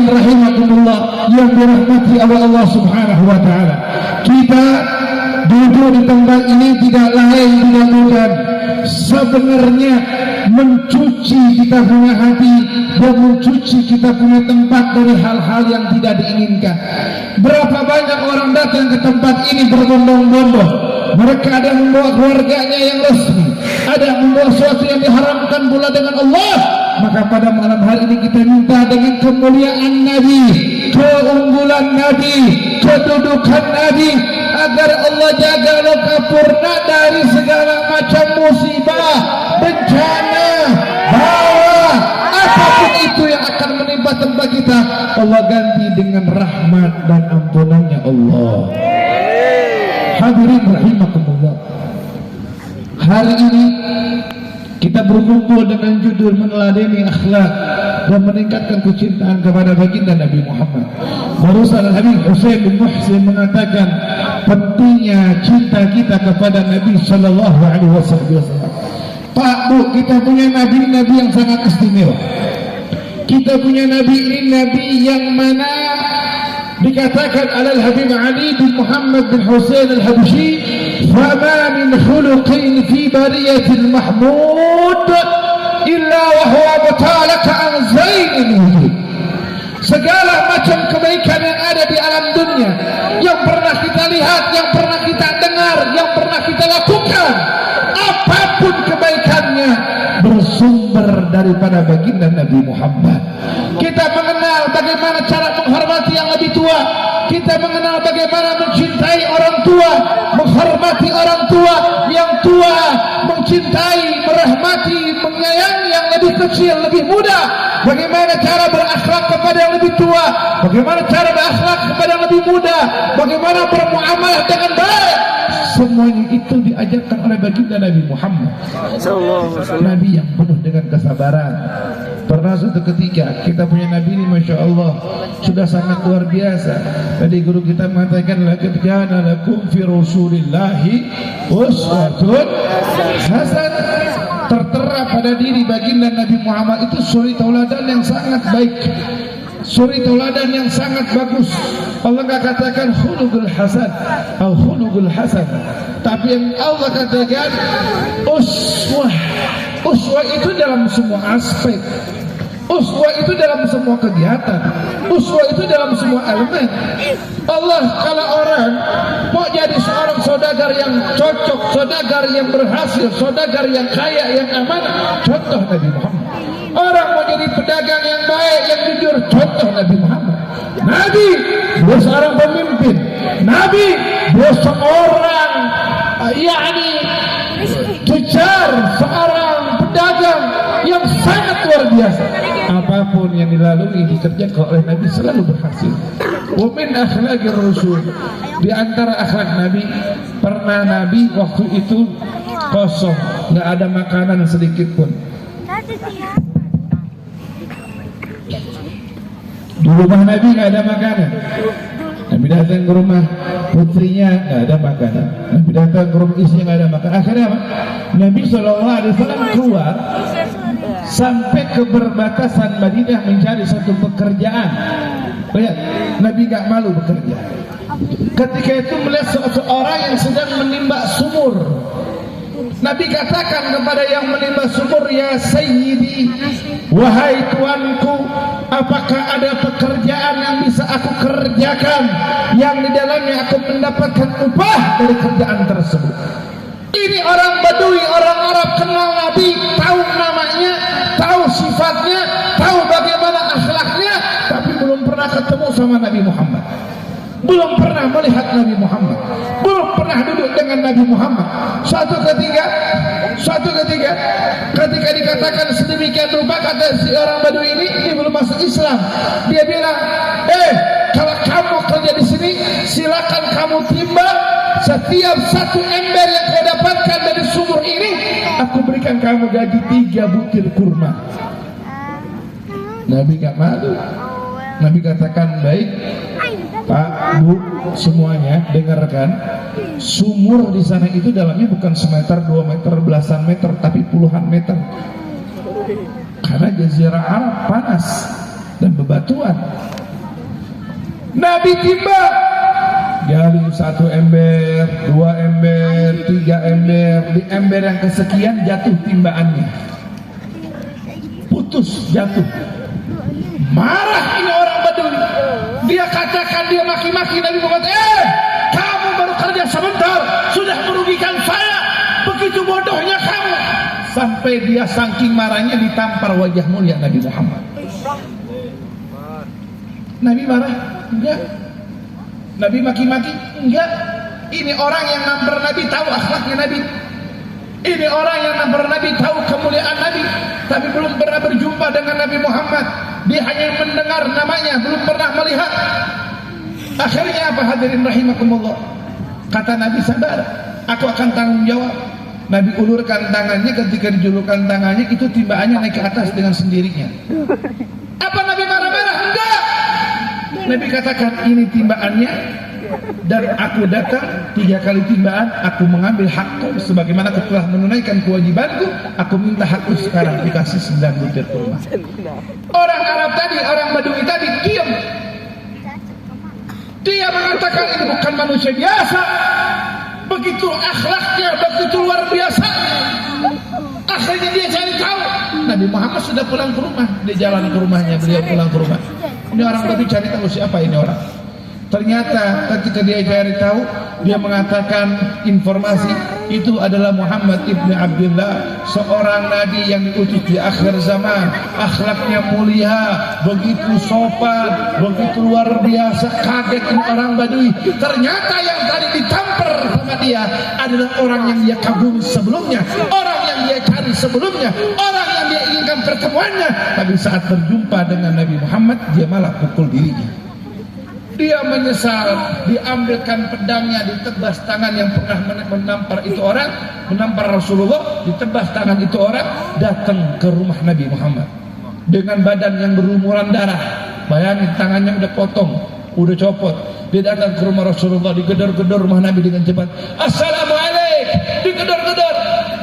hadirin rahimakumullah yang dirahmati Allah Subhanahu wa taala. Kita duduk di tempat ini tidak lain tidak bukan sebenarnya mencuci kita punya hati dan mencuci kita punya tempat dari hal-hal yang tidak diinginkan. Berapa banyak orang datang ke tempat ini berbondong-bondong, mereka ada yang membawa keluarganya yang resmi, ada yang membawa sesuatu yang diharamkan pula dengan Allah. Maka pada malam hari ini kita minta dengan kemuliaan Nabi, keunggulan Nabi, kedudukan Nabi, agar Allah jaga lokapurna dari segala macam musibah, bencana, bahaya, apapun itu yang akan menimpa tempat kita, Allah ganti dengan rahmat dan ampunannya Allah. Hadirin rahimakumullah, hari ini kita berkumpul dengan judul meneladani akhlak dan meningkatkan kecintaan kepada baginda Nabi Muhammad. Barusan Habib Husain bin Muhsin mengatakan pentingnya cinta kita kepada Nabi Sallallahu Alaihi Wasallam. Pak Bu, kita punya nabi-nabi yang sangat istimewa. Kita punya nabi ini nabi yang mana dikatakan alal Habib Ali bin Muhammad bin Husain al-Habsyi, fama min khuluqin fi bariyatil mahmud illa wa huwa mutalaka an zainil wujud. Segala macam kebaikan yang ada di alam dunia, yang pernah kita lihat, yang pernah kita dengar, yang pernah kita lakukan, apapun kebaikannya bersumber daripada baginda Nabi Muhammad. Kita mengenal bagaimana cara menghormati yang lebih tua, kita mengenal bagaimana mencintai orang tua, menghormati orang tua, yang tua mencintai, merahmati, menyayangi yang lebih kecil, lebih muda. Bagaimana cara berakhlak kepada yang lebih tua, bagaimana cara berakhlak kepada yang lebih muda, bagaimana bermuamalah dengan baik. Semuanya itu diajarkan oleh baginda Nabi Muhammad, Nabi yang penuh dengan kesabaran. Pernah suatu ketika kita punya Nabi ini, Masya Allah, sudah sangat luar biasa. Tadi guru kita mengatakan, laqad kana lakum fi rasulillahi uswatun hasanah. Tertera pada diri baginda Nabi Muhammad itu suri tauladan yang sangat baik, suri tauladan yang sangat bagus. Allah enggak katakan khuluqul hasan atau khuluqul hasan, tapi yang Allah katakan uswah. Uswah itu dalam semua aspek, uswah itu dalam semua kegiatan, uswah itu dalam semua elemen. Allah kalau orang mau jadi seorang saudagar yang cocok, saudagar yang berhasil, saudagar yang kaya, yang amanah, contoh Nabi Muhammad. Orang mau jadi pedagang yang baik, yang jujur, contoh Nabi Muhammad. Nabi dia seorang pemimpin, Nabi dia seorang tujar, seorang pedagang yang sangat luar biasa. Apapun yang dilalui dikerjakan oleh Nabi selalu berhasil. Wa min akhlaqir rasul, di antara akhlak Nabi, pernah Nabi waktu itu kosong, nggak ada makanan sedikit pun. Di rumah Nabi nggak ada makanan. Nabi datang ke rumah putrinya nggak ada makanan. Nabi datang ke rumah istrinya nggak ada makanan. Akhirnya apa? Nabi SAW keluar sampai ke perbatasan Madinah mencari satu pekerjaan. Lihat, Nabi nggak malu bekerja. Ketika itu melihat seorang yang sedang menimba sumur. Nabi katakan kepada yang menimba sumur, ya Sayyidi, wahai tuanku, apakah ada pekerjaan yang bisa aku kerjakan yang di dalamnya aku mendapatkan upah dari kerjaan tersebut? Ini orang Badui, orang Arab kenal Nabi, tahu namanya, tahu sifatnya, tahu bagaimana akhlaknya, tapi belum pernah ketemu sama Nabi Muhammad, belum pernah melihat Nabi Muhammad, belum pernah duduk dengan Nabi Muhammad. Suatu ketika ketika dikatakan sedemikian rupa, kata si orang Badui ini belum masuk Islam, dia bilang, kalau kamu kerja di sini, silakan kamu timba setiap satu ember yang kau dapatkan dari sumur ini, aku berikan kamu gaji 3 butir kurma. Nabi gak malu. Nabi katakan, baik Pak, Bu, semuanya dengarkan. Sumur di sana itu dalamnya bukan semeter, 2 meter, belasan meter, tapi puluhan meter. Karena jazirah Arab panas dan bebatuan. Nabi timbang, gali 1 ember, 2 ember, 3 ember. Di ember yang kesekian jatuh timbaannya, putus, jatuh. Marah ini orang Badui. Dia katakan, dia maki-maki Nabi Muhammad, kamu baru kerja sebentar sudah merugikan saya, begitu bodohnya kamu. Sampai dia saking marahnya ditampar wajah mulia Nabi Muhammad. Nabi marah? Enggak. Nabi maki-maki? Enggak. Ini orang yang nampar Nabi, tahu akhlaknya Nabi. Ini orang yang nampar Nabi, tahu kemuliaan Nabi, tapi belum pernah berjumpa dengan Nabi Muhammad. Dia hanya mendengar namanya, belum pernah melihat. Akhirnya apa, hadirin rahimakumullah? Kata Nabi, sabar, aku akan tanggung jawab. Nabi ulurkan tangannya, ketika dijulurkan tangannya, itu timbaannya naik ke atas dengan sendirinya. Apa Nabi marah-marah? Enggak. Nabi katakan, ini timbaannya, dan aku datang 3 kali timbaan, aku mengambil hakku sebagaimana aku telah menunaikan kewajibanku. Aku minta hakku sekarang, dikasih 9 butir kurma. Orang Arab tadi, orang Badui tadi diam. Dia mengatakan ini bukan manusia biasa, begitu akhlaknya, begitu luar biasa. Akhirnya dia cari tahu, Nabi Muhammad sudah pulang ke rumah. Dia jalan ke rumahnya, beliau pulang ke rumah. Ini orang Badui cari tahu siapa ini orang. Ternyata ketika dia cari tahu, dia mengatakan informasi itu adalah Muhammad ibn Abdullah, seorang nabi yang diutus di akhir zaman. Akhlaknya mulia, begitu sopan, begitu luar biasa. Kaget ini orang Badui. Ternyata yang tadi ditampar sama dia adalah orang yang dia kagumi sebelumnya, orang yang dia cari sebelumnya, orang yang dia inginkan pertemuannya. Tapi saat berjumpa dengan Nabi Muhammad, dia malah pukul dirinya. Dia menyesal, diambilkan pedangnya, ditebas tangan yang pernah menampar itu orang, menampar Rasulullah, ditebas tangan itu orang, datang ke rumah Nabi Muhammad dengan badan yang berlumuran darah. Bayangin, tangannya udah potong, udah copot. Dia datang ke rumah Rasulullah, digedor-gedor rumah Nabi dengan cepat. Assalamualaikum, digedor-gedor.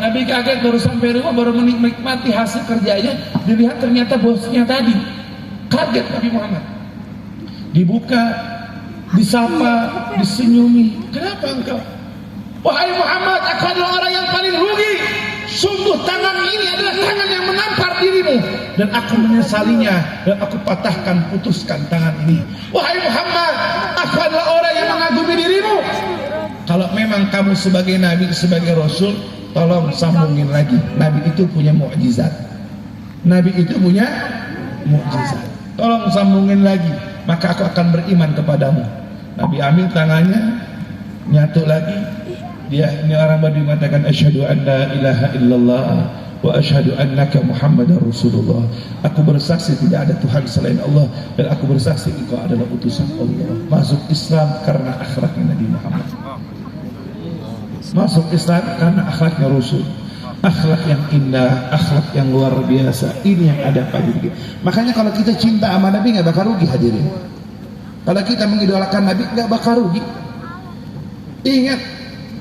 Nabi kaget, baru sampai rumah, baru menikmati hasil kerjanya. Dilihat ternyata bosnya tadi. Kaget Nabi Muhammad. Dibuka, disapa, disenyumi. Kenapa engkau? Wahai Muhammad, aku adalah orang yang paling rugi. Sungguh tangan ini adalah tangan yang menampar dirimu, dan aku menyesalinya, dan aku patahkan, putuskan tangan ini. Wahai Muhammad, aku adalah orang yang mengagumi dirimu. Kalau memang kamu sebagai nabi, sebagai rasul, tolong sambungin lagi. Nabi itu punya mukjizat. Nabi itu punya mukjizat. Tolong sambungin lagi, maka aku akan beriman kepadamu. Nabi ambil tangannya, nyatu lagi. Dia, ini orang Badui, mengatakan asyhadu an la ilaha illallah wa asyhadu annaka Muhammadar Rasulullah. Aku bersaksi tidak ada Tuhan selain Allah, dan aku bersaksi engkau adalah utusan Allah. Masuk Islam karena akhlaknya Nabi Muhammad. Masuk Islam karena akhlaknya Rasul. Akhlak yang indah, akhlak yang luar biasa. Ini yang ada pada diri. Makanya kalau kita cinta sama Nabi nggak bakal rugi, hadirin. Kalau kita mengidolakan Nabi nggak bakal rugi. Ingat,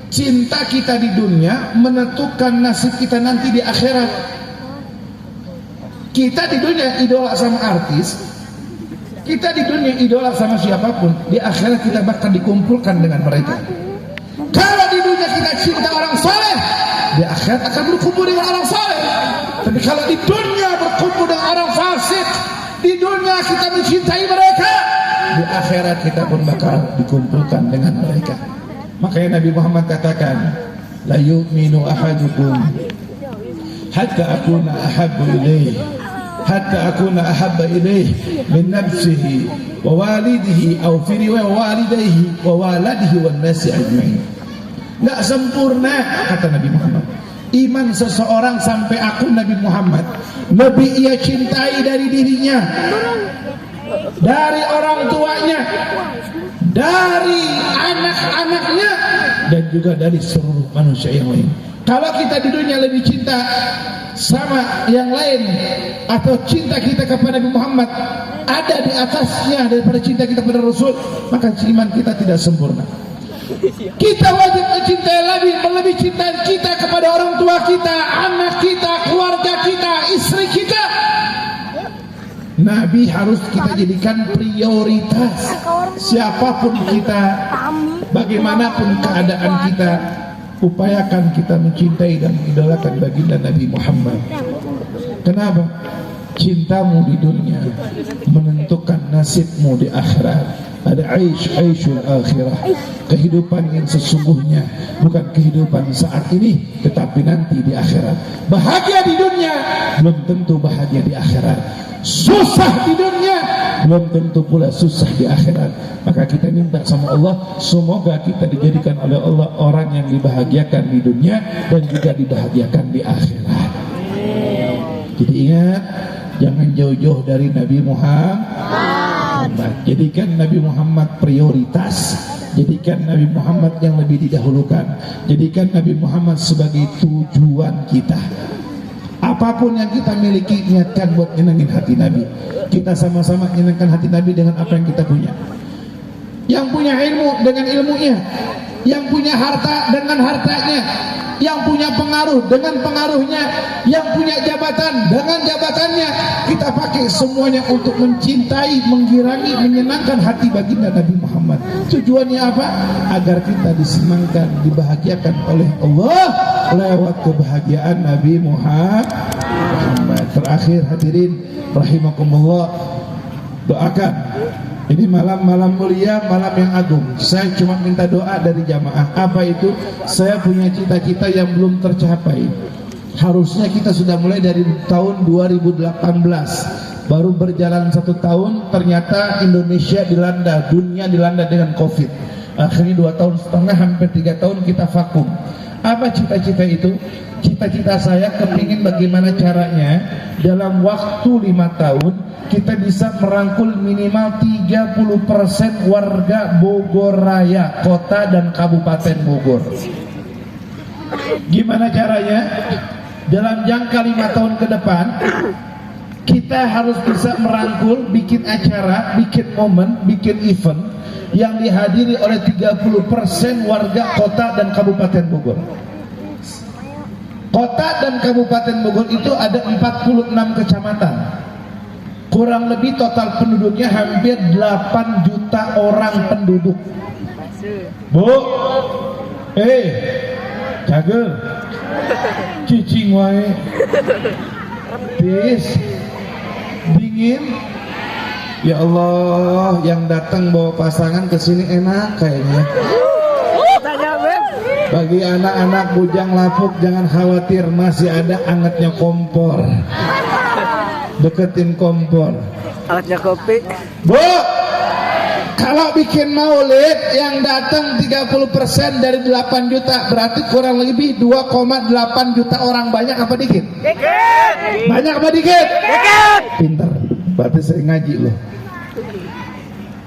cinta kita di dunia menentukan nasib kita nanti di akhirat. Kita di dunia idola sama artis, kita di dunia idola sama siapapun, di akhirat kita bakal dikumpulkan dengan mereka. Kalau di dunia kita cinta orang saleh, di akhirat akan berkumpul dengan orang saleh. Tapi kalau di dunia berkumpul dengan orang fasik, di dunia kita mencintai mereka, di akhirat kita pun bakal dikumpulkan dengan mereka. Makanya Nabi Muhammad katakan, la yu'minu ahadukum hatta akuna ahabba ilaih, hatta akuna ahabba ilaih min nafsihi wa walidihi, aw fi riwayah walidayhi wa waladihi wan nasi ajma'in. Enggak sempurna, kata Nabi Muhammad, iman seseorang sampai aku Nabi Muhammad lebih ia cintai dari dirinya, dari orang tuanya, dari anak-anaknya, dan juga dari seluruh manusia yang lain. Kalau kita di dunia lebih cinta sama yang lain, atau cinta kita kepada Nabi Muhammad ada di atasnya daripada cinta kita kepada Rasul, maka iman kita tidak sempurna. Kita wajib mencintai Nabi, melebihi cinta kita kepada orang tua kita, anak kita, keluarga kita, istri kita. Nabi harus kita jadikan prioritas. Siapapun kita, bagaimanapun keadaan kita, upayakan kita mencintai dan mengidolakan baginda Nabi Muhammad. Kenapa? Cintamu di dunia menentukan nasibmu di akhirat. Ada aishul akhirah, kehidupan yang sesungguhnya, bukan kehidupan saat ini, tetapi nanti di akhirat. Bahagia di dunia belum tentu bahagia di akhirat. Susah di dunia belum tentu pula susah di akhirat. Maka kita minta sama Allah, semoga kita dijadikan oleh Allah orang yang dibahagiakan di dunia dan juga dibahagiakan di akhirat. Jadi ingat, jangan jauh-jauh dari Nabi Muhammad. Jadikan Nabi Muhammad prioritas. Jadikan Nabi Muhammad yang lebih didahulukan. Jadikan Nabi Muhammad sebagai tujuan kita. Apapun yang kita miliki, niatkan buat nyenengin hati Nabi. Kita sama-sama nyenengkan hati Nabi dengan apa yang kita punya. Yang punya ilmu dengan ilmunya, yang punya harta dengan hartanya, yang punya pengaruh dengan pengaruhnya, yang punya jabatan dengan jabatannya. Kita pakai semuanya untuk mencintai, menggirangi, menyenangkan hati baginda Nabi Muhammad. Tujuannya apa? Agar kita disenangkan, dibahagiakan oleh Allah lewat kebahagiaan Nabi Muhammad. Terakhir hadirin rahimakumullah, doakan. Ini malam-malam mulia, malam yang agung. Saya cuma minta doa dari jamaah. Apa itu? Saya punya cita-cita yang belum tercapai. Harusnya kita sudah mulai dari tahun 2018. Baru berjalan 1 tahun, ternyata Indonesia dilanda, dunia dilanda dengan COVID. Akhirnya 2,5 tahun, hampir 3 tahun kita vakum. Apa cita-cita itu? Cita-cita saya kepingin bagaimana caranya dalam waktu 5 tahun kita bisa merangkul minimal 30% warga Bogor Raya, kota dan kabupaten Bogor. Gimana caranya? Dalam jangka 5 tahun ke depan kita harus bisa merangkul, bikin acara, bikin momen, bikin event yang dihadiri oleh 30% warga kota dan kabupaten Bogor. Kota dan kabupaten Bogor itu ada 46 kecamatan. Kurang lebih total penduduknya hampir 8 juta orang penduduk. Bu, cagel, cicing wae, tis, dingin. Ya Allah, yang datang bawa pasangan ke sini enak kayaknya. Bagi anak-anak bujang lapuk jangan khawatir, masih ada angetnya kompor. Deketin kompor. Alatnya kopi. Bu, kalau bikin maulid yang datang 30% dari 8 juta, berarti kurang lebih 2,8 juta orang. Banyak apa dikit? Dikit. Banyak apa dikit? Dikit. Pinter, berarti saya ngaji loh.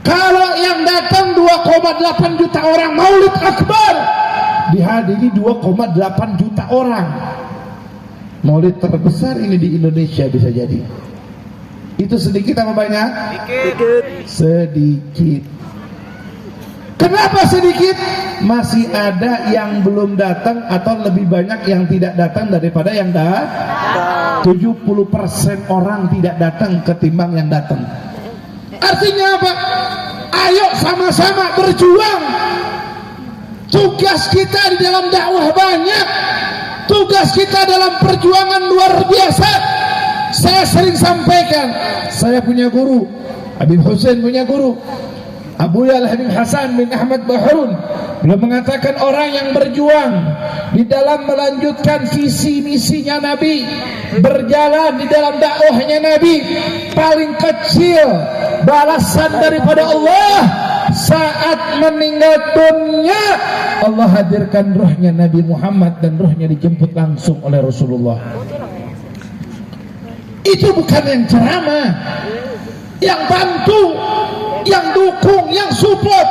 Kalau yang datang 2,8 juta orang maulid akbar, dihadiri 2,8 juta orang. Maulid terbesar ini di Indonesia bisa jadi. Itu sedikit apa banyak? Dikit. Sedikit. Kenapa sedikit? Masih ada yang belum datang atau lebih banyak yang tidak datang daripada yang datang. 70% orang tidak datang ketimbang yang datang. Artinya apa? Ayo sama-sama berjuang. Tugas kita di dalam dakwah banyak. Tugas kita dalam perjuangan luar biasa. Saya sering sampaikan, saya punya guru, Habib Hussein punya guru, Abu Yal Habib Hasan bin Ahmad Bahrun. Beliau mengatakan orang yang berjuang di dalam melanjutkan visi misinya Nabi, berjalan di dalam dakwahnya Nabi, paling kecil balasan daripada Allah saat meninggal dunia, Allah hadirkan rohnya Nabi Muhammad dan rohnya dijemput langsung oleh Rasulullah. Itu bukan yang ceramah, yang bantu, yang dukung, yang support.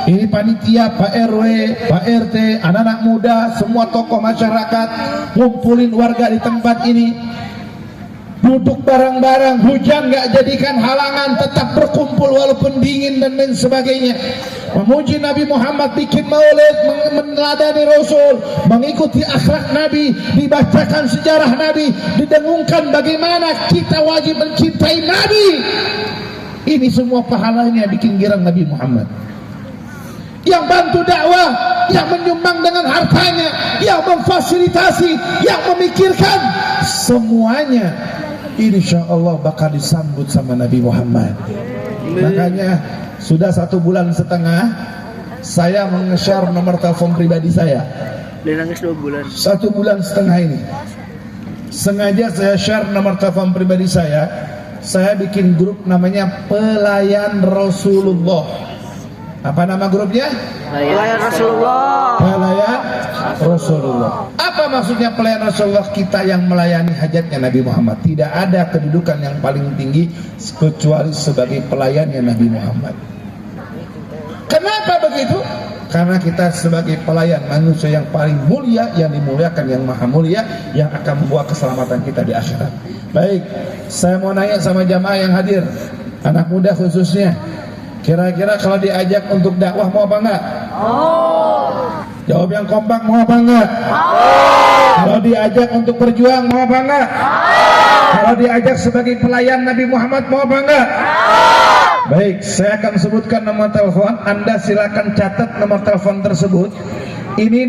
Ini panitia, Pak RW, Pak RT, anak-anak muda, semua tokoh masyarakat ngumpulin warga di tempat ini. Duduk bareng-bareng, hujan gak jadikan halangan, tetap berkumpul walaupun dingin dan lain sebagainya. Memuji Nabi Muhammad, bikin maulid, meneladani Rasul, mengikuti akhlak Nabi, dibacakan sejarah Nabi, didengungkan bagaimana kita wajib mencintai Nabi. Ini semua pahalanya bikin girang Nabi Muhammad. Yang bantu dakwah, yang menyumbang dengan hartanya, yang memfasilitasi, yang memikirkan, semuanya insya Allah bakal disambut sama Nabi Muhammad. Makanya sudah 1,5 bulan saya meng-share nomor telepon pribadi saya. Dia nangis 2 bulan. 1,5 bulan ini sengaja saya share nomor telepon pribadi saya. Saya bikin grup namanya Pelayan Rasulullah. Apa nama grupnya? Pelayan Rasulullah. Pelayan Rasulullah. Apa maksudnya pelayan Rasulullah? Kita yang melayani hajatnya Nabi Muhammad. Tidak ada kedudukan yang paling tinggi kecuali sebagai pelayannya Nabi Muhammad. Kenapa begitu? Karena kita sebagai pelayan manusia yang paling mulia, yang dimuliakan, yang maha mulia, yang akan membawa keselamatan kita di akhirat. Baik, saya mau nanya sama jamaah yang hadir, anak muda khususnya. Kira-kira kalau diajak untuk dakwah mau apa enggak? Jawab yang kompak, mau apa enggak? Kalau diajak untuk berjuang mau apa enggak? Kalau diajak sebagai pelayan Nabi Muhammad mau apa enggak? Baik, saya akan sebutkan nomor telepon. Anda silakan catat nomor telepon tersebut. Ini